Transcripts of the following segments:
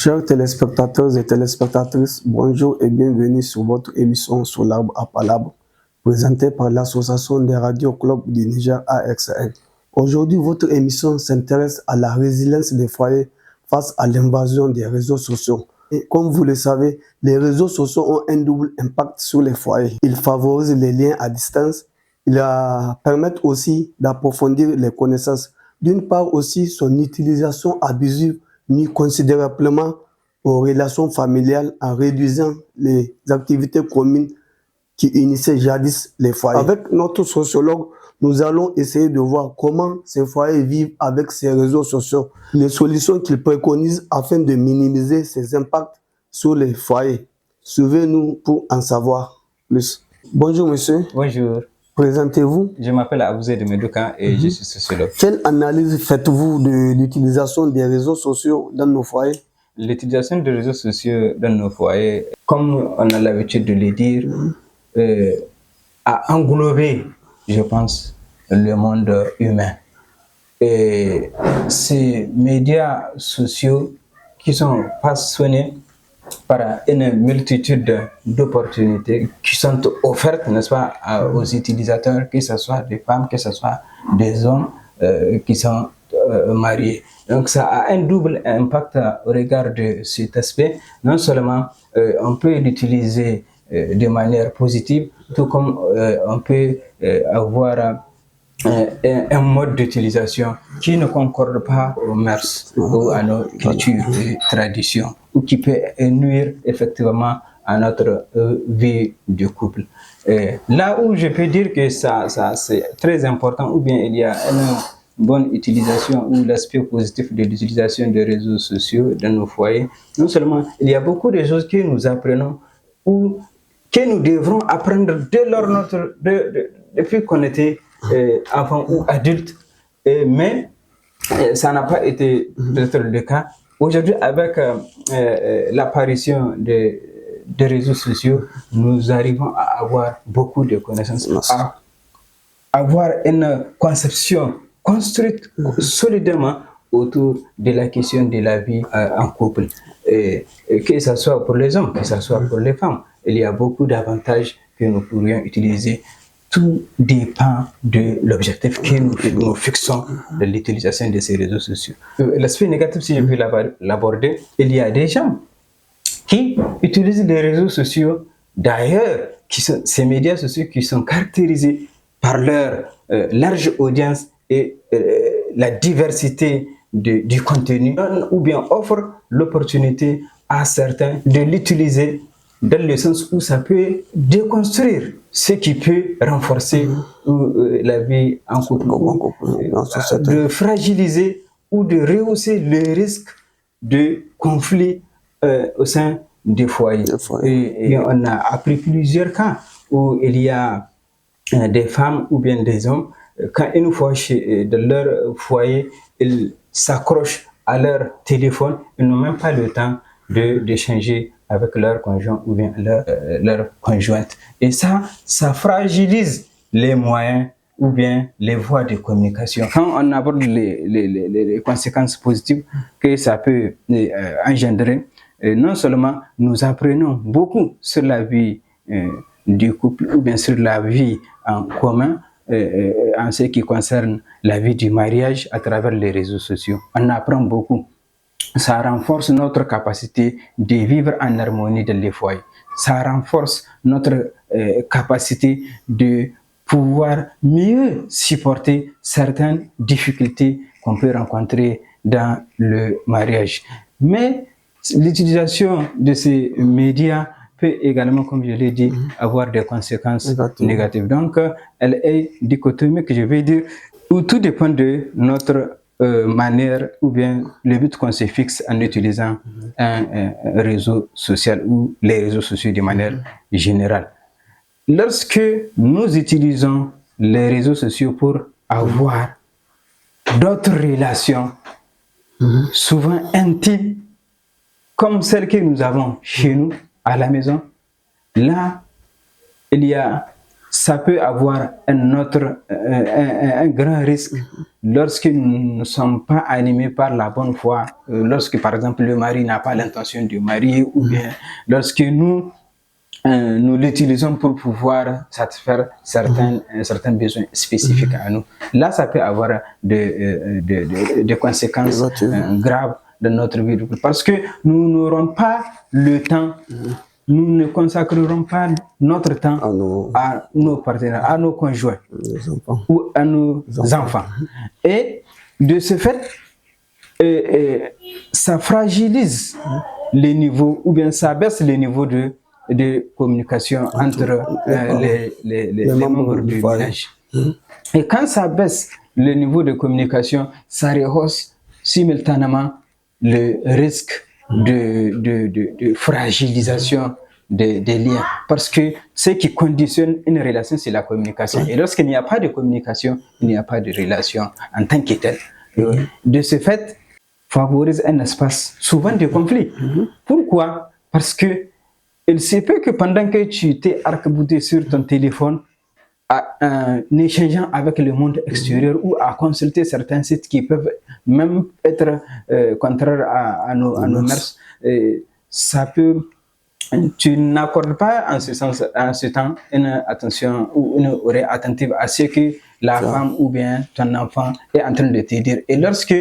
Chers téléspectateurs et téléspectatrices, bonjour et bienvenue sur votre émission Sur l'arbre à palabre, présentée par l'Association des radios clubs du Niger AXN. Aujourd'hui, votre émission s'intéresse à la résilience des foyers face à l'invasion des réseaux sociaux. Et comme vous le savez, les réseaux sociaux ont un double impact sur les foyers. Ils favorisent les liens à distance, ils permettent aussi d'approfondir les connaissances. D'une part aussi, son utilisation abusive nuit considérablement aux relations familiales en réduisant les activités communes qui unissaient jadis les foyers. Avec notre sociologue, nous allons essayer de voir comment ces foyers vivent avec ces réseaux sociaux, les solutions qu'ils préconisent afin de minimiser ces impacts sur les foyers. Suivez-nous pour en savoir plus. Bonjour monsieur. Bonjour. Présentez-vous. Je m'appelle Abouzé de Medoukan et je suis sociologue. Quelle analyse faites-vous de l'utilisation des réseaux sociaux dans nos foyers? L'utilisation des réseaux sociaux dans nos foyers, comme on a l'habitude de le dire, a englobé, je pense, le monde humain. Et ces médias sociaux qui sont façonnés par une multitude d'opportunités qui sont offertes, n'est-ce pas, aux utilisateurs, que ce soit des femmes, que ce soit des hommes qui sont mariés. Donc ça a un double impact au regard de cet aspect. Non seulement on peut l'utiliser de manière positive, tout comme on peut avoir un mode d'utilisation qui ne concorde pas aux mœurs ou à nos cultures et traditions, ou qui peut nuire effectivement à notre vie de couple. Là où je peux dire que ça c'est très important, ou bien il y a une bonne utilisation ou l'aspect positif de l'utilisation des réseaux sociaux dans nos foyers, non seulement il y a beaucoup de choses que nous apprenons ou que nous devrons apprendre dès lors depuis qu'on était enfant ou adulte, mais ça n'a pas été peut-être le cas. Aujourd'hui, avec l'apparition des réseaux sociaux, nous arrivons à avoir beaucoup de connaissances, à avoir une conception construite solidement autour de la question de la vie en couple. Que ce soit pour les hommes, que ce soit pour les femmes, il y a beaucoup d'avantages que nous pourrions utiliser. Tout dépend de l'objectif que nous fixons de l'utilisation de ces réseaux sociaux. L'aspect négatif, si je peux l'aborder, il y a des gens qui utilisent les réseaux sociaux, d'ailleurs, ces médias sociaux qui sont caractérisés par leur large audience et la diversité du contenu, ou bien offrent l'opportunité à certains de l'utiliser dans le sens où ça peut déconstruire ce qui peut renforcer la vie en couple, de fragiliser ou de rehausser le risque de conflit au sein des foyers. Et on a appris plusieurs cas où il y a des femmes ou bien des hommes, quand une fois dans leur foyer, ils s'accrochent à leur téléphone, ils n'ont même pas le temps d'échanger avec leur conjoint ou bien leur conjointe. Et ça fragilise les moyens ou bien les voies de communication. Quand on aborde les conséquences positives que ça peut engendrer, non seulement nous apprenons beaucoup sur la vie du couple ou bien sur la vie en commun, en ce qui concerne la vie du mariage à travers les réseaux sociaux. On apprend beaucoup. Ça renforce notre capacité de vivre en harmonie dans les foyers. Ça renforce notre capacité de pouvoir mieux supporter certaines difficultés qu'on peut rencontrer dans le mariage. Mais l'utilisation de ces médias peut également, comme je l'ai dit, avoir des conséquences négatives. Donc, elle est dichotomique, je vais dire, où tout dépend de notre manière ou bien le but qu'on se fixe en utilisant un réseau social ou les réseaux sociaux de manière générale. Lorsque nous utilisons les réseaux sociaux pour avoir d'autres relations, souvent intimes, comme celles que nous avons chez nous, à la maison, là, il y a ça peut avoir un grand risque lorsque nous ne sommes pas animés par la bonne foi, lorsque par exemple le mari n'a pas l'intention de marier, ou bien lorsque nous l'utilisons pour pouvoir satisfaire certains besoins spécifiques à nous. Là, ça peut avoir des conséquences graves dans notre vie de couple, parce que nous n'aurons pas le temps, nous ne consacrerons pas notre temps à nos partenaires, à nos conjoints ou à nos enfants. Et de ce fait, ça fragilise les niveaux, ou bien ça baisse les niveaux de communication entre les membres du ménage. Et quand ça baisse le niveau de communication, ça rehausse simultanément le risque de fragilisation des liens. Parce que ce qui conditionne une relation, c'est la communication. Et lorsqu'il n'y a pas de communication, il n'y a pas de relation en tant que telle. De ce fait, favorise un espace souvent de conflit. Pourquoi? Parce que il se peut que pendant que tu t'es arc-bouté sur ton téléphone, en échangeant avec le monde extérieur ou à consulter certains sites qui peuvent même être contraires à nos mœurs, ça peut, tu n'accordes pas en ce temps une attention ou une oreille attentive à ce que la femme ou bien ton enfant est en train de te dire. Et lorsque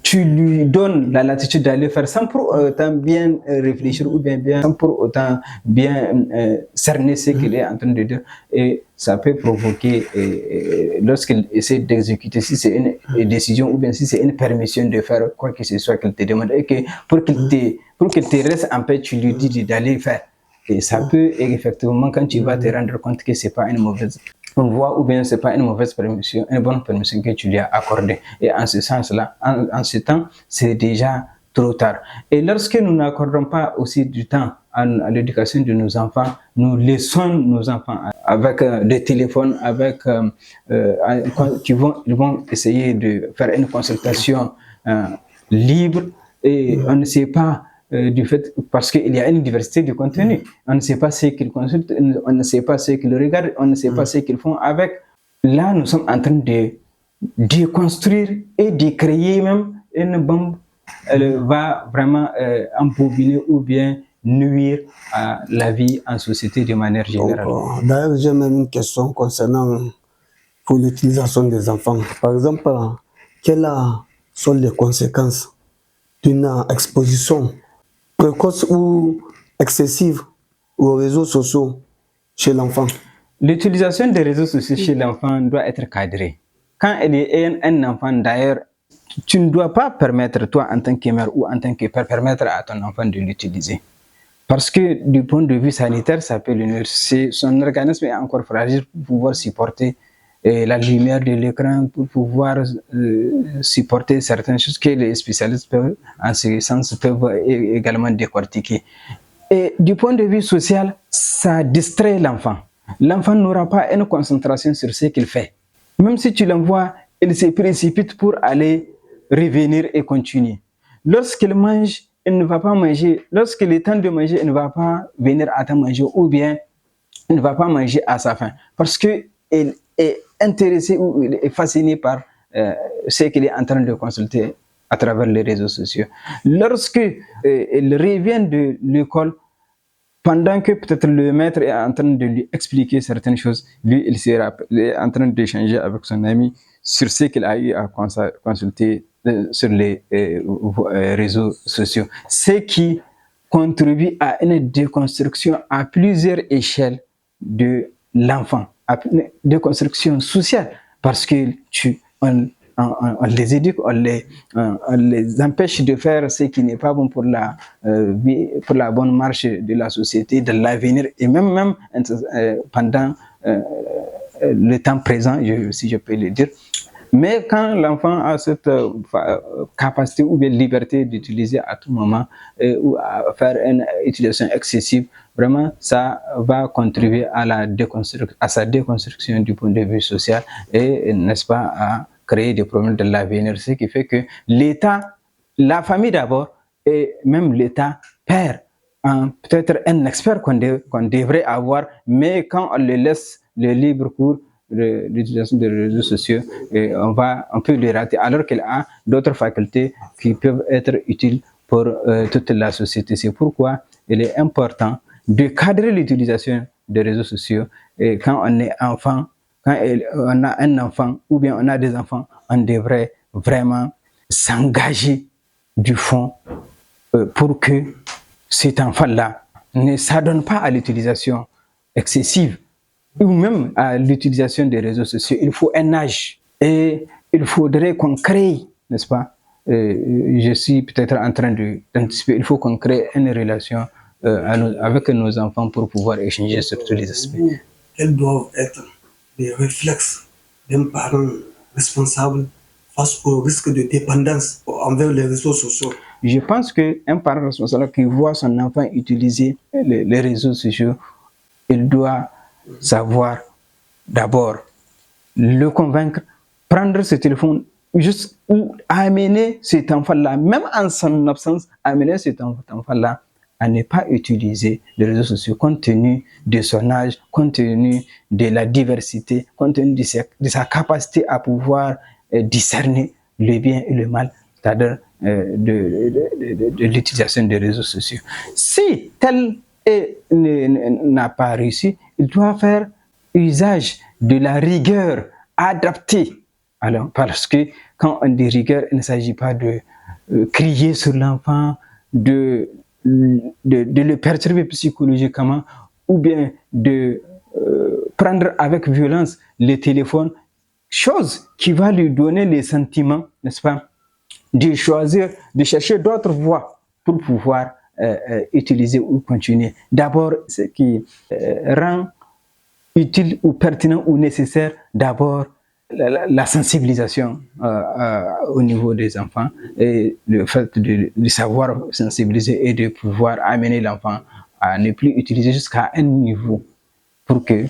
tu lui donnes la latitude d'aller faire sans pour autant bien réfléchir ou bien sans pour autant bien cerner ce qu'il est en train de dire, et ça peut provoquer, lorsqu'il essaie d'exécuter, si c'est une décision ou bien si c'est une permission de faire quoi que ce soit qu'il te demande, et que pour qu'il te reste en paix, tu lui dis d'aller faire. Et ça peut, effectivement, quand tu vas te rendre compte que c'est pas une mauvaise voie ou bien c'est pas une mauvaise permission, une bonne permission que tu lui as accordée. Et en ce sens-là, en ce temps, c'est déjà trop tard. Et lorsque nous n'accordons pas aussi du temps à l'éducation de nos enfants, nous laissons nos enfants avec des téléphones, ils vont essayer de faire une consultation libre, et on ne sait pas du fait, parce qu'il y a une diversité de contenu. On ne sait pas ce qu'ils consultent, on ne sait pas ce qu'ils regardent, on ne sait pas ce qu'ils font avec. Là, nous sommes en train de déconstruire et de créer même une bombe. Elle va vraiment embobiner ou bien nuire à la vie en société de manière générale. D'ailleurs, j'ai même une question concernant pour l'utilisation des enfants. Par exemple, quelles sont les conséquences d'une exposition précoce ou excessive aux réseaux sociaux chez l'enfant? L'utilisation des réseaux sociaux chez l'enfant doit être cadrée. Quand il est un enfant, d'ailleurs, tu ne dois pas permettre, toi en tant que mère ou en tant que père, permettre à ton enfant de l'utiliser. Parce que du point de vue sanitaire, ça peut le nuire. Son organisme est encore fragile pour pouvoir supporter la lumière de l'écran, pour pouvoir supporter certaines choses que les spécialistes peuvent, en ce sens, peuvent également décortiquer. Et du point de vue social, ça distrait l'enfant. L'enfant n'aura pas une concentration sur ce qu'il fait. Même si tu l'envoies, il se précipite pour aller revenir et continuer. Lorsqu'il mange, il ne va pas manger. Lorsqu'il est temps de manger, il ne va pas venir à temps manger, ou bien il ne va pas manger à sa faim. Parce qu'il est intéressé ou il est fasciné par ce qu'il est en train de consulter à travers les réseaux sociaux. Lorsque il revient de l'école, pendant que peut-être le maître est en train de lui expliquer certaines choses, lui, il est en train d'échanger avec son ami sur ce qu'il a eu à consulter sur les réseaux sociaux. Ce qui contribue à une déconstruction à plusieurs échelles de l'enfant, à une déconstruction sociale, parce que on les éduque, on les empêche de faire ce qui n'est pas bon pour la vie, pour la bonne marche de la société, de l'avenir, et même pendant le temps présent, si je peux le dire. Mais quand l'enfant a cette capacité ou bien liberté d'utiliser à tout moment ou à faire une utilisation excessive, vraiment ça va contribuer à sa déconstruction du point de vue social et, n'est-ce pas, à créer des problèmes de l'avenir, ce qui fait que l'État, la famille d'abord, et même l'État perd peut-être un expert qu'on devrait avoir, mais quand on le laisse le libre cours de l'utilisation des réseaux sociaux, et on peut le rater, alors qu'elle a d'autres facultés qui peuvent être utiles pour toute la société. C'est pourquoi il est important de cadrer l'utilisation des réseaux sociaux. Et quand on est enfant, quand on a un enfant ou bien on a des enfants, on devrait vraiment s'engager du fond pour que cet enfant-là ne s'adonne pas à l'utilisation excessive ou même à l'utilisation des réseaux sociaux. Il faut un âge et il faudrait qu'on crée, n'est-ce pas? Je suis peut-être en train d'anticiper, il faut qu'on crée une relation avec nos enfants pour pouvoir échanger sur tous les aspects. Quels doivent être les réflexes d'un parent responsable face au risque de dépendance envers les réseaux sociaux? Je pense qu'un parent responsable qui voit son enfant utiliser les réseaux sociaux, il doit savoir d'abord le convaincre, prendre ce téléphone juste ou amener cet enfant-là, même en son absence, amener cet enfant-là à ne pas utiliser les réseaux sociaux compte tenu de son âge, compte tenu de la diversité, compte tenu de sa capacité à pouvoir discerner le bien et le mal, c'est-à-dire de l'utilisation des réseaux sociaux. Si tel n'a pas réussi, il doit faire usage de la rigueur adaptée. Alors, parce que quand on dit rigueur, il ne s'agit pas de crier sur l'enfant, de le perturber psychologiquement ou bien de prendre avec violence les téléphones, chose qui va lui donner les sentiments, n'est-ce pas, de choisir, de chercher d'autres voies pour pouvoir utiliser ou continuer. D'abord, ce qui rend utile ou pertinent ou nécessaire, d'abord la sensibilisation au niveau des enfants et le fait de savoir sensibiliser et de pouvoir amener l'enfant à ne plus utiliser jusqu'à un niveau pour qu'il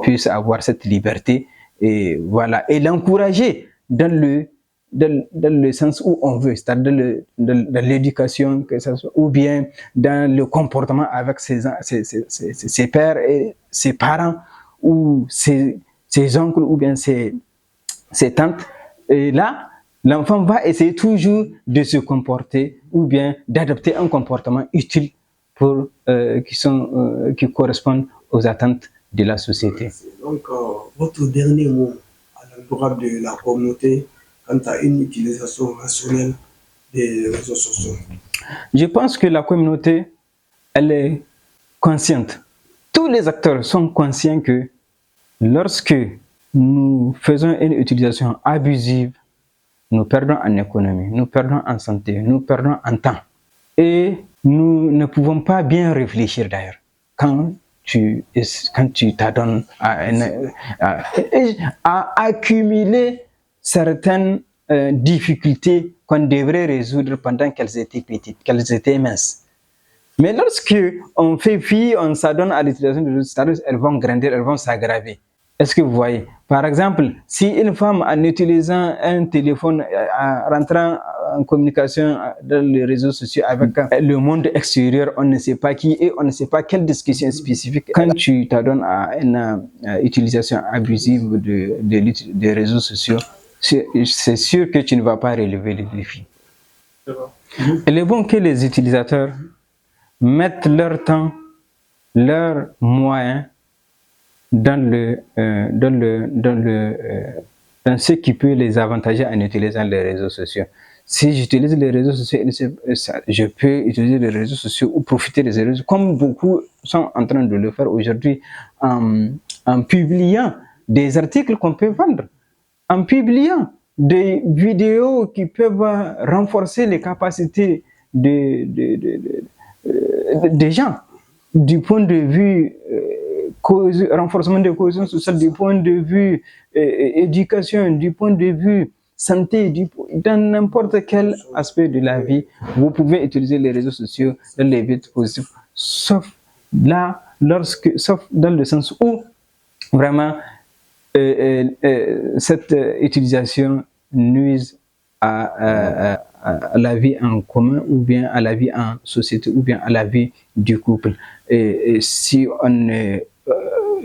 puisse avoir cette liberté et voilà, et l'encourager dans le sens où on veut, c'est-à-dire dans l'éducation, que ça soit, ou bien dans le comportement avec ses pères et ses parents, ou ses oncles, ou bien ses tantes. Et là, l'enfant va essayer toujours de se comporter, ou bien d'adopter un comportement utile pour, qui correspondent aux attentes de la société. Donc, votre dernier mot à l'endroit de la communauté quant à une utilisation rationnelle des réseaux sociaux? Je pense que la communauté, elle est consciente. Tous les acteurs sont conscients que lorsque nous faisons une utilisation abusive, nous perdons en économie, nous perdons en santé, nous perdons en temps. Et nous ne pouvons pas bien réfléchir d'ailleurs quand tu t'adonnes à accumuler certaines difficultés qu'on devrait résoudre pendant qu'elles étaient petites, qu'elles étaient minces. Mais lorsque on fait fi, on s'adonne à l'utilisation de réseaux, elles vont grandir, elles vont s'aggraver. Est-ce que vous voyez? Par exemple, si une femme, en utilisant un téléphone, en rentrant en communication dans les réseaux sociaux avec le monde extérieur, on ne sait pas qui et on ne sait pas quelle discussion spécifique. Quand tu t'adonnes à une utilisation abusive des réseaux sociaux, c'est sûr que tu ne vas pas relever les défis. Il est bon que les utilisateurs mettent leur temps, leurs moyens dans ce qui peut les avantager en utilisant les réseaux sociaux. Si j'utilise les réseaux sociaux, je peux utiliser les réseaux sociaux ou profiter des réseaux sociaux, comme beaucoup sont en train de le faire aujourd'hui, en publiant des articles qu'on peut vendre, en publiant des vidéos qui peuvent renforcer les capacités des gens, du point de vue renforcement de cohésion sociale, du point de vue éducation, du point de vue santé, dans n'importe quel aspect de la vie, vous pouvez utiliser les réseaux sociaux dans les buts positifs, sauf dans le sens où vraiment cette utilisation nuise à la vie en commun, ou bien à la vie en société, ou bien à la vie du couple. Et si on ne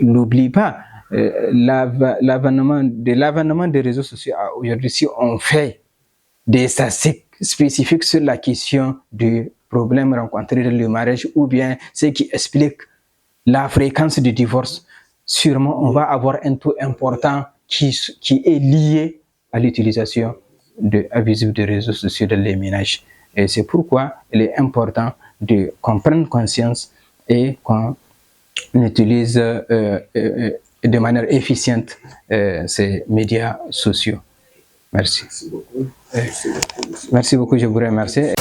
n'oublie pas l'avènement des réseaux sociaux aujourd'hui. Si on fait des statistiques spécifiques sur la question du problème rencontré dans le mariage ou bien ce qui explique la fréquence du divorce, sûrement on va avoir un taux important qui est lié à l'utilisation abusive des réseaux sociaux dans les ménages. Et c'est pourquoi il est important qu'on prenne conscience et qu'on utilise de manière efficiente ces médias sociaux. Merci. Merci beaucoup, je vous remercie.